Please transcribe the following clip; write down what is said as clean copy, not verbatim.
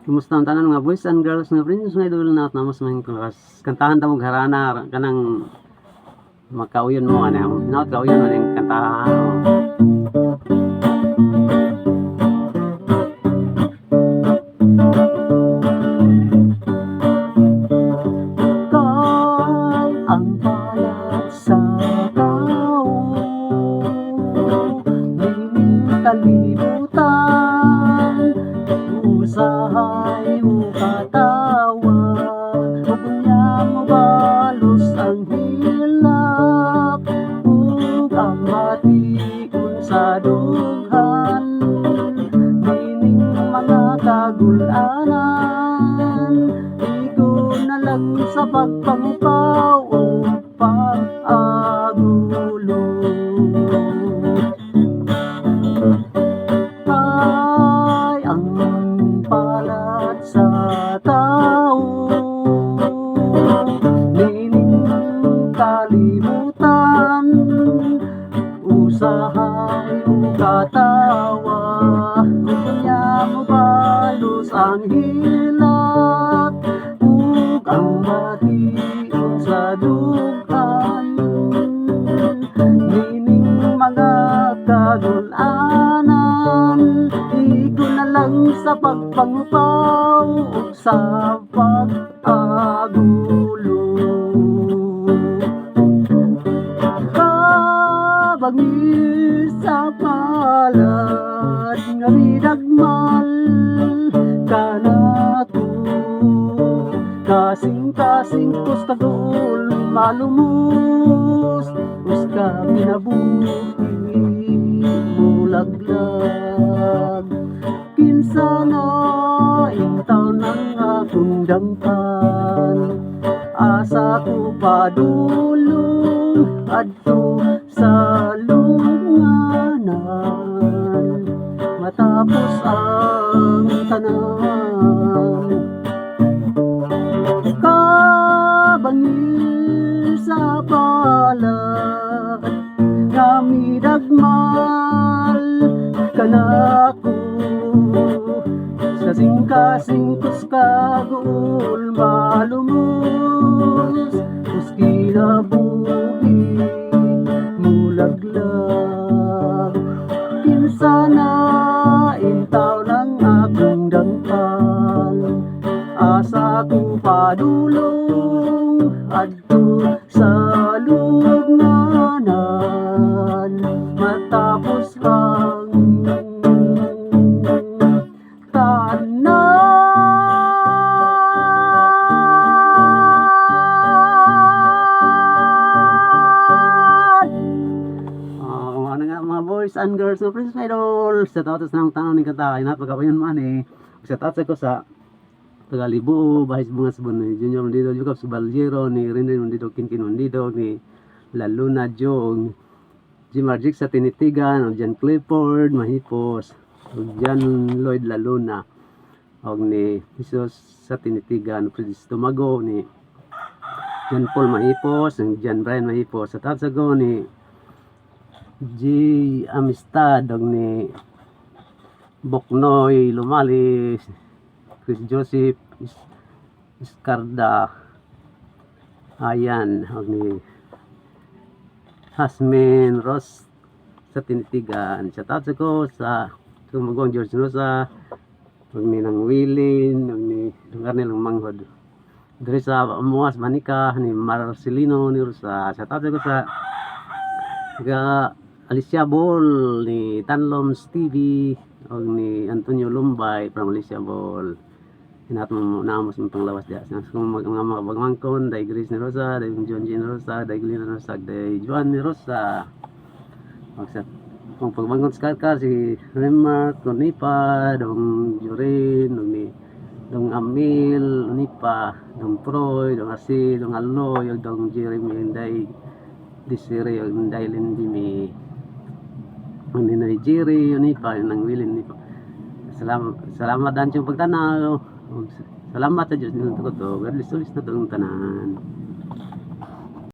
Kumusta ang tanan mga boys and girls nga friends nga idol na mas maing kantahan ta mo harana kanang makauyon mo ana hinaut kauyon man ang kantahan. Kay ang palad sa tao ning kalibutan usahay mo katawa ug unya mo balos ang hilak ug ang matiun sa dughan dining mga kagul-anan igo na lang sa pagpangpaw o pag-agulo. Ay ang palad sa tao nining kalibutan usahay o katawa ug unya mo balos ang hilak ug ang matiun sa dughan nining mga kagul-anan igo na lang sa pagpangpaw ug sa pag-agulo. Kabangis sa palad nga midagmal kanako kasing-kasing kus kagul malumos us ka minabuhi mulaglag kinsa na intaw ng akong dangpan asa ko padulong adto sa lunganan matapos ang tanan. Kabangis sa palad nga midagmal kanako kasing-kasing kus kagul malumos kus kinabuhi mulaglag kinsa na intaw ng akong dangpan asa ko padulong adto sa lugnanan matapos ang tanan. Ano nga mga boys and girls no friends idol sa tatos ng tanong ni kanta na pagkapayon man sa tatos ko sa Tagalibo, bahis bunga sabon ni Junior Mondido, Jacob Subaljero, ni Rinrin Mondido, Kinkin Mondido, ni Laluna Jo, Jim Arjic sa Tinitigan, o John Clifford, Mahipos, o John Lloyd Laluna, o ni Jesus sa Tinitigan, Fredis Tumago, ni John Paul Mahipos, ni John Brian Mahipos, sa Tatsago, ni G. Amistad, o ni Boknoy Lumalis, Chris Joseph Iscarda ayan ni Hasmin Ross sa Tinitigan sa tatsa ko sa Tumagong George Rosa ni nang Willin ni lugar nilang manghod diri sa Muas Manika ni Marcelino ni Rosa sa tatsa ko sa Alicia Ball ni Tanloms TV o ni Antonio Lumbay from Alicia Ball hinat mo naamos mo panglawas diya kung mga bagmangkon day Grace ni Rosa day John Jean Rosa day Glina Rosa day Juan ni Rosa magsat kung pagbangkon sa karkar si Remark Nipa dong Jurin dong Amil Nipa dong Troy dong Arsi dong Aloy dong Jeremy day Desiree day Lindimi ni Jerry Nipa nang Wilin Nipa salamat dan yung pagtanaw. Salamat sa Diyos nito ko to. God bless na itong tanan.